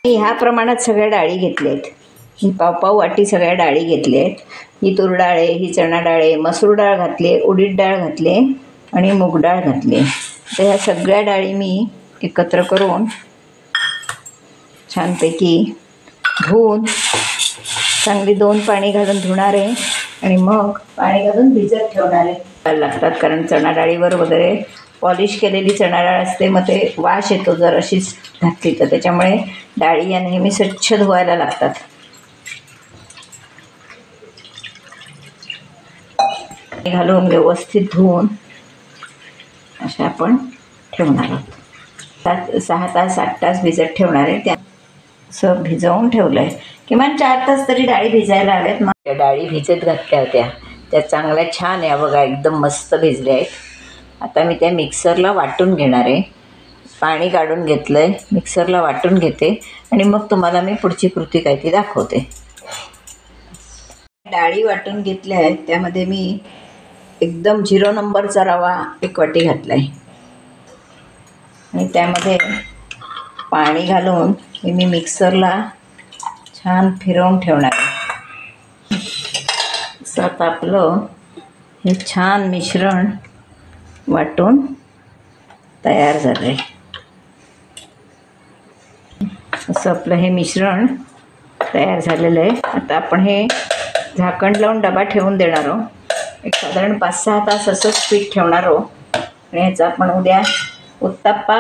ह्या प्रमाणात सगळ्या डाळी घेतल्या आहेत. ही पाव वाटी सगळ्या डाळी घेतल्या आहेत. ही तूर डाळ आहे, ही चणा डाळ आहे, मसूर डाळ घातली, उडीद डाळ घातली आणि मूग डाळ घातली. तर ह्या सगळ्या डाळी मी एकत्र करून छानपैकी धुवून चांगली 2 पाणी घालून धुणार आहे आणि मग पाणी घालून भिजत ठेवणार आहे. लागतात कारण चणा डाळीवर वगैरे पॉलिश केलेली चणा डाळ असते, मग ते वास येतो जर अशीच घातली तर. त्याच्यामुळे डाळी या नेहमी स्वच्छ धुवायला लागतात. घालून व्यवस्थित धुवून अशा आपण ठेवणार आहोत. 6 तास 8 तास भिजत ठेवणार आहे. त्या असं भिजवून ठेवलं आहे. किमान 4 तास तरी डाळी भिजायला हव्यात. मग त्या डाळी भिजत घातल्या होत्या त्या चांगल्या छान आहे बघा, एकदम मस्त भिजल्या आहेत. आता मी त्या मिक्सरला वाटून घेणार आहे. पाणी काढून घेतलं आहे, मिक्सरला वाटून घेते आणि मग तुम्हाला मी पुढची कृती काय ती दाखवते. डाळी वाटून घेतल्या आहेत. त्यामध्ये मी एकदम 0 नंबरचा रवा 1 वाटी घातला आहे आणि त्यामध्ये पाणी घालून हे मी मिक्सरला छान फिरवून ठेवणार आहे. असं आता आपलं हे छान मिश्रण वाटून तयार झालं आहे. असं आपलं हे मिश्रण तयार झालेलं आहे. आता आपण हे झाकण लावून डबा ठेवून देणार आहोत. एक साधारण 5-6 तास असंच पीठ ठेवणार आहोत आणि ह्याचा आपण उद्या उत्तप्पा,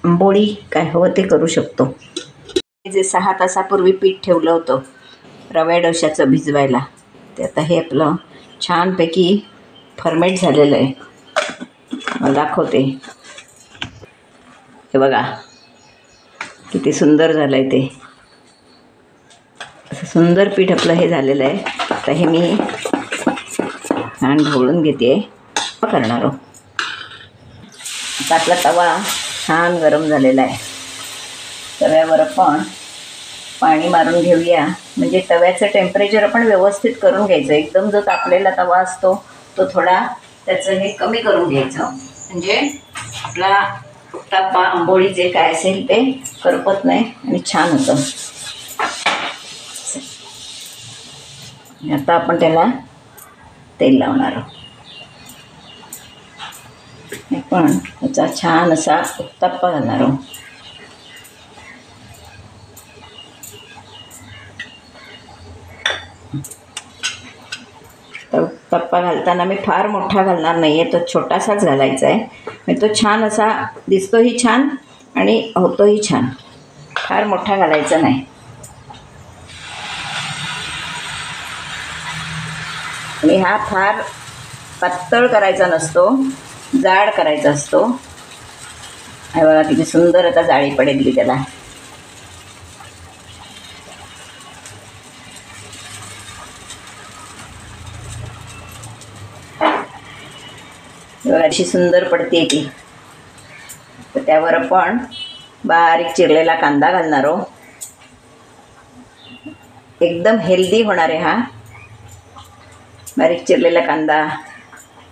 आंबोळी काय हवं ते करू शकतो. जे 6 तासापूर्वी पीठ ठेवलं होतं रव्या डोशाचं भिजवायला, ते आता हे आपलं छानपैकी फर्मेट झालेलं आहे. मला दाखवते. हे बघा किती सुंदर झालं आहे. ते असं सुंदर पीठ आपलं हे झालेलं आहे. आता हे मी छान ढवळून घेते करणार आहोत. आता आपला तवा छान गरम झालेला आहे. तव्यावर आपण पाणी मारून घेऊया, म्हणजे तव्याचं टेम्परेचर आपण व्यवस्थित करून घ्यायचं. एकदम जो तापलेला तवा असतो तो थोडा त्याचं हे कमी करून घ्यायचं, म्हणजे आपला उत्तप्पा, आंबोळी जे काय असेल ते करपत नाही आणि छान होतं. आता आपण त्याला तेल लावणार आहोत. पण त्याचा छान असा उत्तप्पा घालणार आहोत. तर उत्तप्पा घालताना मी फार मोठा घालणार नाही आहे, तो छोटासाच घालायचा आहे. म्हणजे तो छान असा दिसतोही छान आणि होतोही छान. फार मोठा घालायचा नाही. आणि हा फार पातळ करायचा नसतो, जाड करायचा असतो. हे बघा किती सुंदर आता जाळी पडेल त्याला. बघा अशी सुंदर पडते ती. तर त्यावर आपण बारीक चिरलेला कांदा घालणार आहोत. एकदम हेल्दी होणार आहे हा. बारीक चिरलेला कांदा,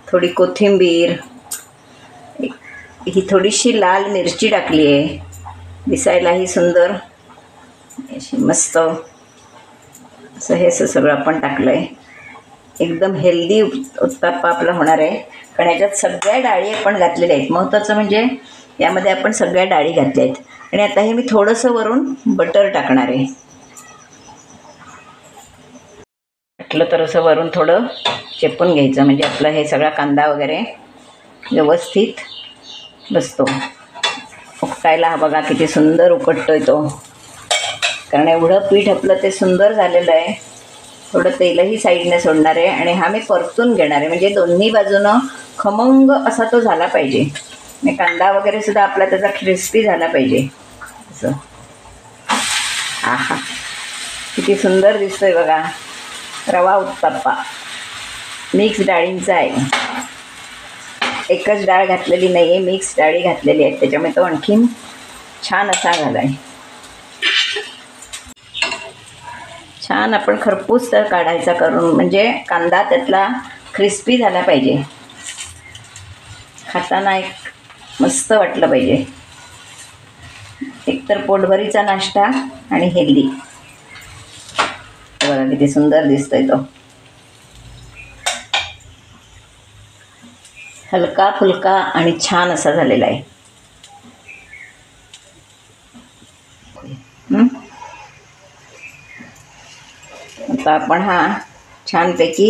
थोडी कोथिंबीर, ही थोडीशी लाल मिरची टाकली आहे, दिसायलाही सुंदर अशी मस्त. असं हे सगळं आपण टाकलं आहे. एकदम हेल्दी उत्तप्पा आपला होणार आहे, कारण ह्याच्यात सगळ्या डाळी आपण घातलेल्या आहेत. महत्त्वाचं म्हणजे यामध्ये आपण सगळ्या डाळी घातल्या आहेत. आणि आता हे मी थोडंसं वरून बटर टाकणार आहे. टाकलं तर असं वरून थोडं चेपून घ्यायचं, म्हणजे आपला हे सगळा कांदा वगैरे व्यवस्थित बसतो. उकटायला हा बघा किती सुंदर उकटतोय तो, कारण एवढं पीठ आपलं ते सुंदर झालेलं आहे. थोडं तेलही साईडने सोडणार आहे आणि हा मी परतून घेणार आहे, म्हणजे दोन्ही बाजूनं खमंग असा तो झाला पाहिजे. आणि कांदा वगैरे सुद्धा आपला त्याचा क्रिस्पी झाला पाहिजे. असं आहा किती सुंदर दिसतोय बघा. रवा उत्तप्पा मिक्स डाळींचा आहे. एकच डाळ घातलेली नाही आहे, मिक्स डाळी घातलेली आहेत, त्याच्यामुळे तो आणखीन छान असा झाला आहे. छान आपण खरपूस तर काढायचा करून, म्हणजे कांदा त्यातला क्रिस्पी झाला पाहिजे. खाताना एक मस्त वाटलं पाहिजे. एकतर पोटभरीचा नाश्ता आणि हेल्दी. बघा किती सुंदर दिसतोय तो. हलका फुलका आणि छान असा झालेला आहे. आता आपण हा छानपैकी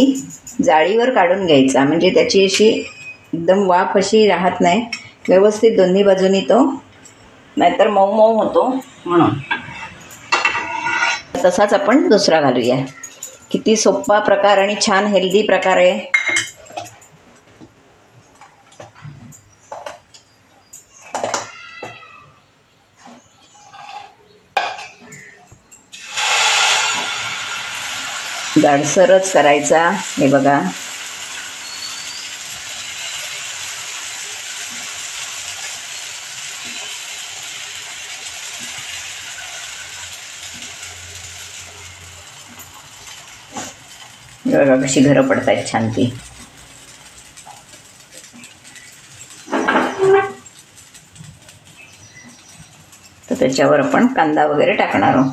जाळीवर काढून घ्यायचा, म्हणजे त्याची अशी एकदम वाफ अशी राहत नाही, व्यवस्थित दोन्ही बाजूनी तो, नाहीतर मऊ मऊ होतो म्हणून. तसाच आपण दुसरा घालूया. किती सोपा प्रकार आणि छान हेल्दी प्रकार आहे. जाडसरच करायचा. हे बघा बघा कशी घरं पडत आहेत छान ती. तर त्याच्यावर आपण कांदा वगैरे टाकणार आहोत.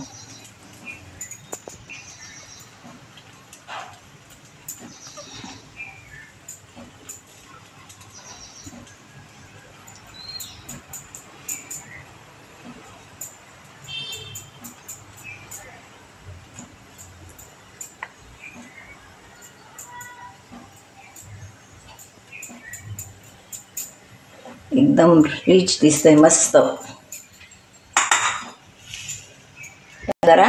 एकदम रिच दिसतंय मस्त. जरा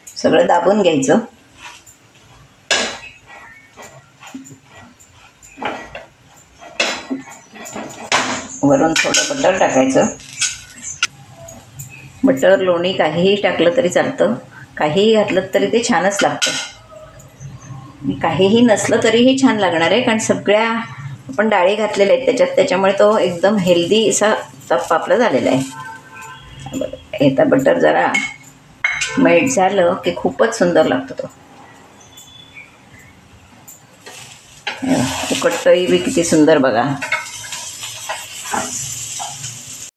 सगळं दाबून घ्यायचं. वरून थोडं बटर टाकायचं. बटर, लोणी काहीही टाकलं तरी चालतं, काहीही घातलं तरी ते छानच लागतं. काहीही नसलं तरीही छान लागणार आहे, कारण सगळ्या आपण डाळी घातलेल्या आहेत त्याच्यात, त्याच्यामुळे तो एकदम हेल्दी असा चप्पा आपला झालेला आहे. हे तर बटर जरा मेल्ट झालं की खूपच सुंदर लागतो तो. उकटतोही बी किती सुंदर बघा.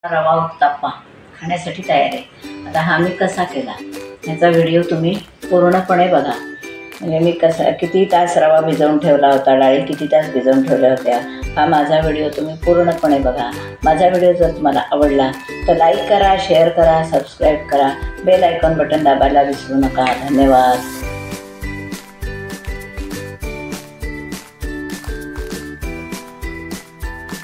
रवा उत्तप्पा खाण्यासाठी तयार आहे. आता हा मी कसा केला याचा व्हिडिओ तुम्ही पूर्णपणे बघा. म्हणजे मी किती तास रवा भिजवून ठेवला होता, डाळी किती तास भिजवून ठेवल्या होत्या, हा माझा व्हिडिओ तुम्ही पूर्णपणे बघा. माझा व्हिडिओ जर तुम्हाला आवडला तर लाईक करा, शेअर करा, सबस्क्राईब करा, बेल आयकॉन बटन दाबायला विसरू नका. धन्यवाद.